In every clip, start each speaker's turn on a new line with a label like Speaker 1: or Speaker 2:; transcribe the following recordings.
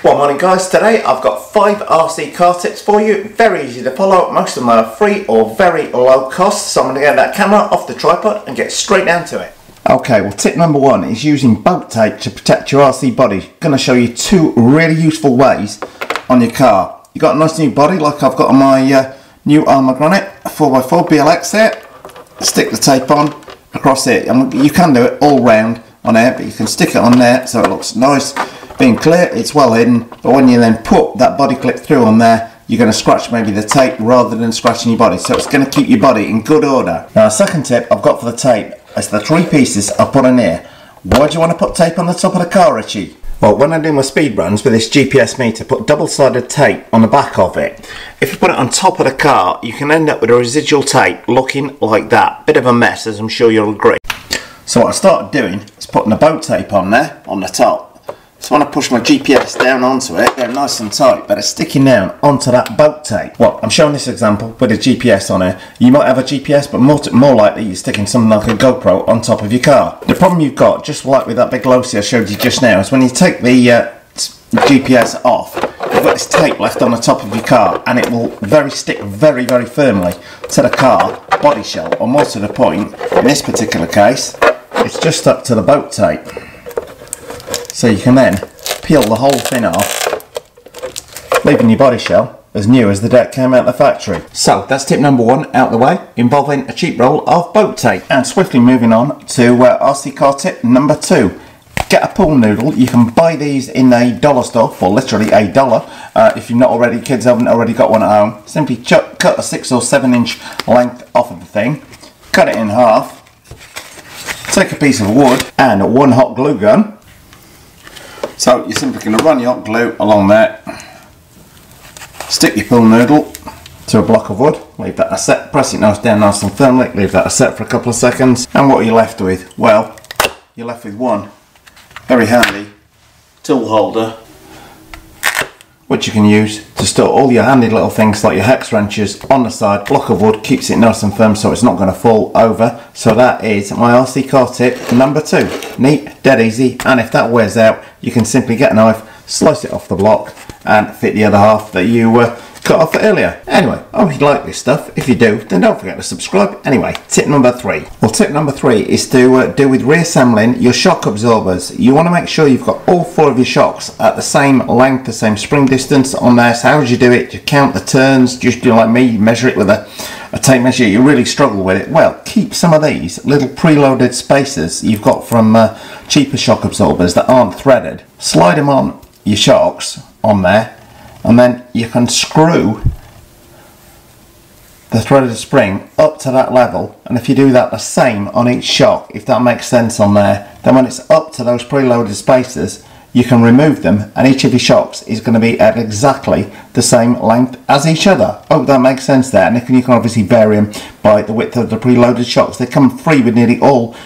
Speaker 1: Well, morning guys, today I've got 5 RC car tips for you, very easy to follow, most of them are free or very low cost, so I'm going to get that camera off the tripod and get straight down to it. Okay, well tip number 1 is using boat tape to protect your RC body. I'm going to show you 2 really useful ways on your car. You've got a nice new body like I've got on my new Armour Granite 4x4 BLX here. Stick the tape on across it. You can do it all round on here, but you can stick it on there so it looks nice. Being clear, it's well hidden, but when you then put that body clip through on there, you're going to scratch maybe the tape rather than scratching your body, so it's going to keep your body in good order. Now, a second tip I've got for the tape is the 3 pieces I put in here. Why do you want to put tape on the top of the car, Richie? Well, when I do my speed runs with this GPS meter, put double-sided tape on the back of it. If you put it on top of the car, you can end up with a residual tape looking like that. Bit of a mess, as I'm sure you'll agree. So what I started doing is putting the boat tape on there, on the top. So when I push my GPS down onto it, they're nice and tight, but it's sticking down onto that boat tape. Well, I'm showing this example with a GPS on it. You might have a GPS, but more likely you're sticking something like a GoPro on top of your car. The problem you've got, just like with that big Losi I showed you just now, is when you take the GPS off, you've got this tape left on the top of your car, and it will stick very, very firmly to the car body shell, or more to the point, in this particular case, it's just stuck to the boat tape. So you can then peel the whole thing off, leaving your body shell as new as the day it came out of the factory. So that's tip number 1 out the way, involving a cheap roll of boat tape. And swiftly moving on to RC car tip number 2. Get a pool noodle. You can buy these in a dollar store for literally $1. If you're not already, kids haven't already got one at home. Simply cut a 6 or 7 inch length off of the thing, cut it in half, take a piece of wood and 1 hot glue gun. So you're simply going to run your hot glue along there, stick your pool noodle to a block of wood, leave that a set, press it down nice and firmly, leave that a set for a couple of seconds, and what are you left with? Well, you're left with one very handy tool holder, which you can use to store all your handy little things like your hex wrenches on the side. Block of wood keeps it nice and firm so it's not going to fall over. So that is my RC car tip number 2. Neat, dead easy, and if that wears out, you can simply get a knife, slice it off the block, and fit the other half that you cut off earlier. Anyway, I hope you like this stuff. If you do, then don't forget to subscribe. Anyway, tip number 3. Well, tip number 3 is to do with reassembling your shock absorbers. You want to make sure you've got all 4 of your shocks at the same length, the same spring distance on there. So how would you do it? You count the turns, just do like me, you measure it with a tape measure. You really struggle with it. Well, keep some of these little preloaded spacers you've got from cheaper shock absorbers that aren't threaded. Slide them on your shocks on there, and then you can screw the threaded spring up to that level, and if you do that the same on each shock, if that makes sense on there, then when it's up to those preloaded spacers, you can remove them, and each of your shocks is going to be at exactly the same length as each other. Oh, that makes sense there. And you can obviously vary them by the width of the preloaded shocks. They come free with nearly all.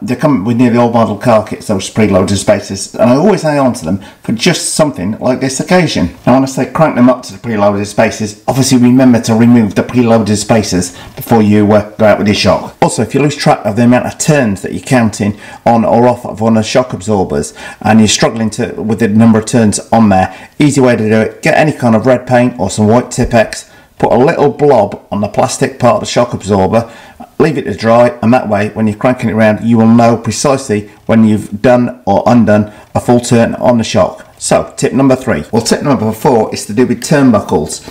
Speaker 1: They come with nearly all model car kits, those preloaded spacers, and I always hang on to them for just something like this occasion. Now, when I say crank them up to the preloaded spacers, obviously remember to remove the preloaded spacers before you go out with your shock. Also, if you lose track of the amount of turns that you're counting on or off of one of the shock absorbers, and you're struggling with the number of turns on there, easy way to do it: get any kind of red paint or some white Tipp-Ex, put a little blob on the plastic part of the shock absorber, leave it to dry, and that way when you're cranking it around, you will know precisely when you've done or undone a full turn on the shock. So tip number 3. Well, tip number 4 is to do with turnbuckles.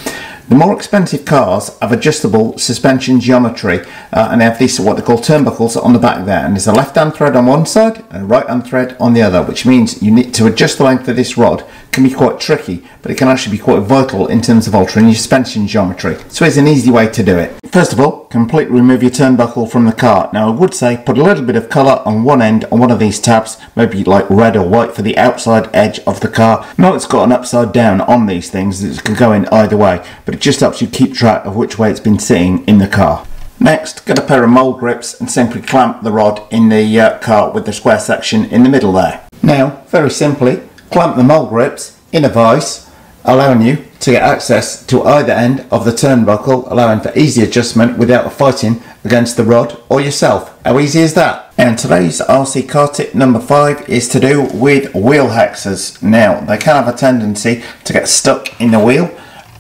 Speaker 1: The more expensive cars have adjustable suspension geometry, and they have these what they call turnbuckles on the back there, and there's a left hand thread on one side and a right hand thread on the other, which means you need to adjust the length of this rod. Can be quite tricky, but it can actually be quite vital in terms of altering your suspension geometry. So here's an easy way to do it. First of all, completely remove your turnbuckle from the car. Now I would say put a little bit of colour on one end on one of these tabs, maybe like red or white for the outside edge of the car. Now it's got an upside down on these things, it can go in either way, but it just helps you keep track of which way it's been sitting in the car. Next, get a pair of mould grips and simply clamp the rod in the car with the square section in the middle there. Now, very simply, clamp the mould grips in a vise, allowing you to get access to either end of the turnbuckle, allowing for easy adjustment without fighting against the rod or yourself. How easy is that? And today's RC car tip number 5 is to do with wheel hexes. Now, they can have a tendency to get stuck in the wheel,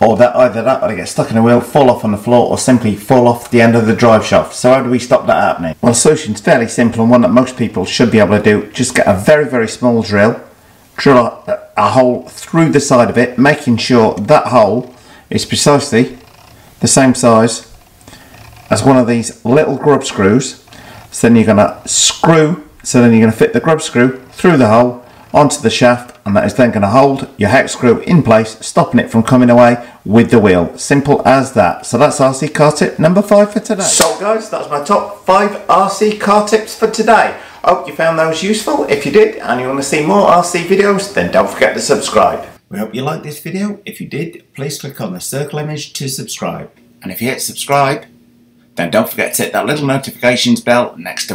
Speaker 1: or either they get stuck in the wheel, fall off on the floor, or simply fall off the end of the drive shaft. So how do we stop that happening? Well, the solution's fairly simple and one that most people should be able to do. Just get a very, very small drill a hole through the side of it, making sure that hole is precisely the same size as one of these little grub screws. So then you're going to fit the grub screw through the hole onto the shaft, and that is then going to hold your hex screw in place, stopping it from coming away with the wheel. Simple as that. So that's RC car tip number 5 for today. So guys, that's my top 5 RC car tips for today. I hope you found those useful. If you did and you want to see more RC videos, then don't forget to subscribe. We hope you liked this video. If you did, please click on the circle image to subscribe. And if you hit subscribe, then don't forget to hit that little notifications bell next to it.